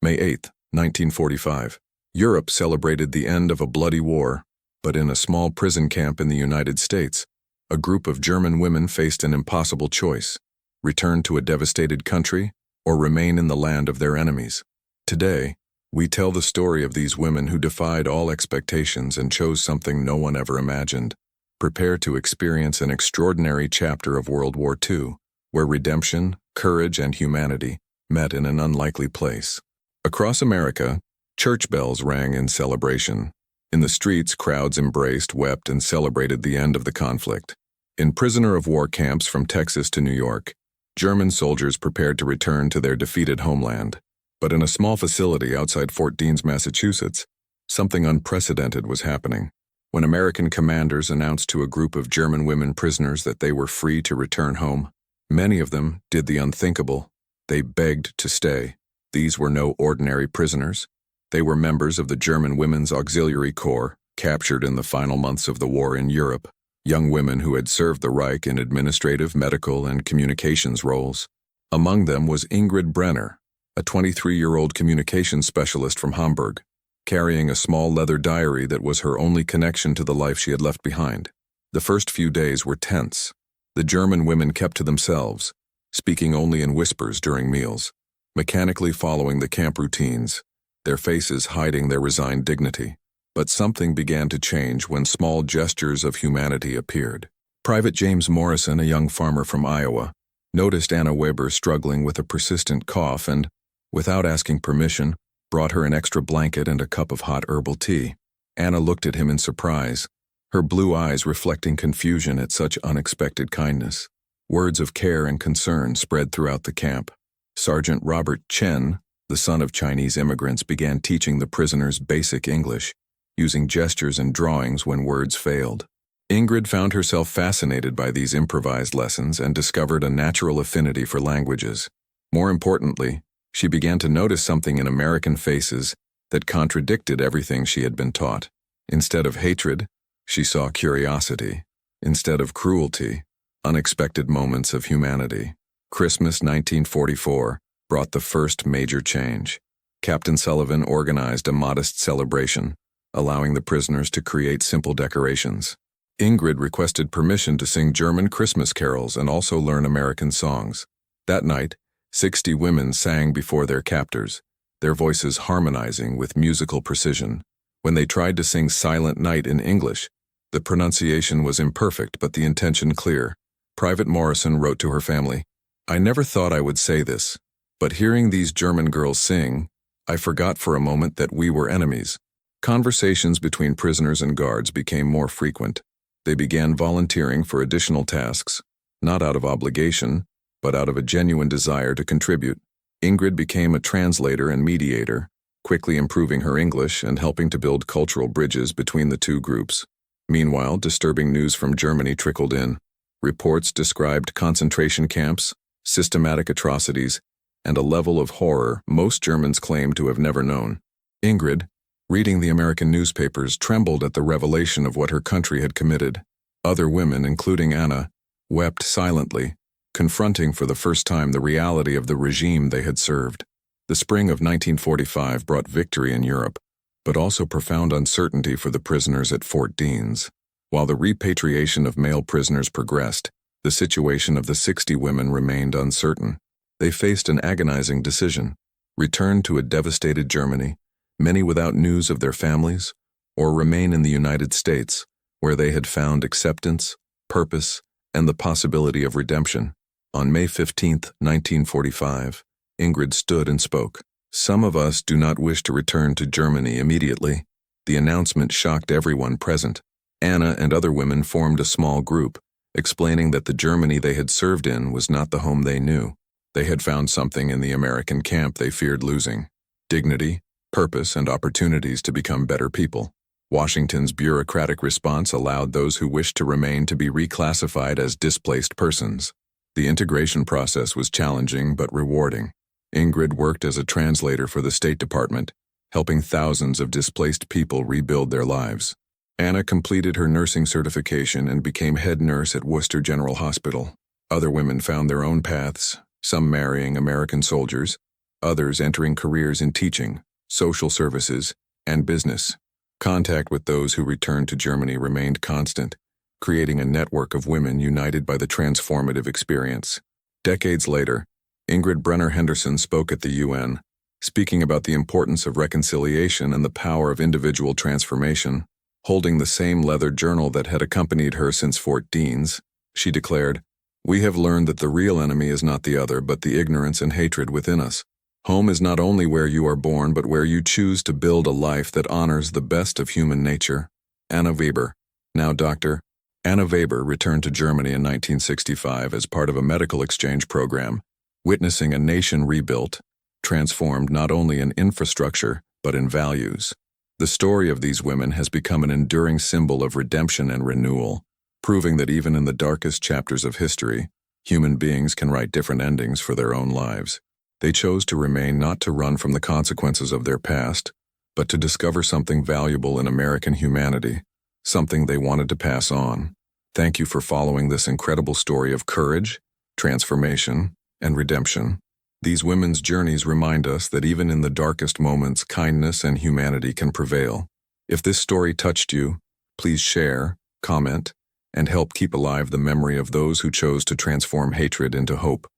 May 8, 1945. Europe celebrated the end of a bloody war, but in a small prison camp in the United States, a group of German women faced an impossible choice: return to a devastated country or remain in the land of their enemies. Today, we tell the story of these women who defied all expectations and chose something no one ever imagined. Prepare to experience an extraordinary chapter of World War II, where redemption, courage, and humanity met in an unlikely place. Across America, church bells rang in celebration. In the streets, crowds embraced, wept, and celebrated the end of the conflict. In prisoner of war camps from Texas to New York, German soldiers prepared to return to their defeated homeland. But in a small facility outside Fort Deans, Massachusetts, something unprecedented was happening. When American commanders announced to a group of German women prisoners that they were free to return home, many of them did the unthinkable. They begged to stay. These were no ordinary prisoners. They were members of the German Women's Auxiliary Corps, captured in the final months of the war in Europe, young women who had served the Reich in administrative, medical, and communications roles. Among them was Ingrid Brenner, a 23-year-old communications specialist from Hamburg, carrying a small leather diary that was her only connection to the life she had left behind. The first few days were tense. The German women kept to themselves, speaking only in whispers during meals, mechanically following the camp routines, their faces hiding their resigned dignity. But something began to change when small gestures of humanity appeared. Private James Morrison, a young farmer from Iowa, noticed Anna Weber struggling with a persistent cough and, without asking permission, brought her an extra blanket and a cup of hot herbal tea. Anna looked at him in surprise, her blue eyes reflecting confusion at such unexpected kindness. Words of care and concern spread throughout the camp. Sergeant Robert Chen, the son of Chinese immigrants, began teaching the prisoners basic English, using gestures and drawings when words failed. Ingrid found herself fascinated by these improvised lessons and discovered a natural affinity for languages. More importantly, she began to notice something in American faces that contradicted everything she had been taught. Instead of hatred, she saw curiosity. Instead of cruelty, unexpected moments of humanity. Christmas 1944 brought the first major change. Captain Sullivan organized a modest celebration, allowing the prisoners to create simple decorations. Ingrid requested permission to sing German Christmas carols and also learn American songs. That night, 60 women sang before their captors, their voices harmonizing with musical precision. When they tried to sing Silent Night in English, the pronunciation was imperfect but the intention clear. Private Morrison wrote to her family, "I never thought I would say this, but hearing these German girls sing, I forgot for a moment that we were enemies." Conversations between prisoners and guards became more frequent. They began volunteering for additional tasks, not out of obligation, but out of a genuine desire to contribute. Ingrid became a translator and mediator, quickly improving her English and helping to build cultural bridges between the two groups. Meanwhile, disturbing news from Germany trickled in. Reports described concentration camps, systematic atrocities, and a level of horror most Germans claimed to have never known. Ingrid, reading the American newspapers, trembled at the revelation of what her country had committed. Other women, including Anna, wept silently, confronting for the first time the reality of the regime they had served. The spring of 1945 brought victory in Europe, but also profound uncertainty for the prisoners at Fort Deans. While the repatriation of male prisoners progressed, the situation of the 60 women remained uncertain. They faced an agonizing decision: return to a devastated Germany, many without news of their families, or remain in the United States, where they had found acceptance, purpose, and the possibility of redemption. On May 15, 1945, Ingrid stood and spoke. "Some of us do not wish to return to Germany immediately." The announcement shocked everyone present. Anna and other women formed a small group, explaining that the Germany they had served in was not the home they knew. They had found something in the American camp they feared losing: dignity, purpose, and opportunities to become better people. Washington's bureaucratic response allowed those who wished to remain to be reclassified as displaced persons. The integration process was challenging but rewarding. Ingrid worked as a translator for the State Department, helping thousands of displaced people rebuild their lives. Anna completed her nursing certification and became head nurse at Worcester General Hospital. Other women found their own paths, some marrying American soldiers, others entering careers in teaching, social services, and business. Contact with those who returned to Germany remained constant, creating a network of women united by the transformative experience. Decades later, Ingrid Brenner Henderson spoke at the UN, speaking about the importance of reconciliation and the power of individual transformation. Holding the same leather journal that had accompanied her since Fort Deans, she declared, "We have learned that the real enemy is not the other, but the ignorance and hatred within us. Home is not only where you are born, but where you choose to build a life that honors the best of human nature." Anna Weber, now Dr. Anna Weber, returned to Germany in 1965 as part of a medical exchange program, witnessing a nation rebuilt, transformed not only in infrastructure, but in values. The story of these women has become an enduring symbol of redemption and renewal, proving that even in the darkest chapters of history, human beings can write different endings for their own lives. They chose to remain, not to run from the consequences of their past, but to discover something valuable in American humanity, something they wanted to pass on. Thank you for following this incredible story of courage, transformation, and redemption. These women's journeys remind us that even in the darkest moments, kindness and humanity can prevail. If this story touched you, please share, comment, and help keep alive the memory of those who chose to transform hatred into hope.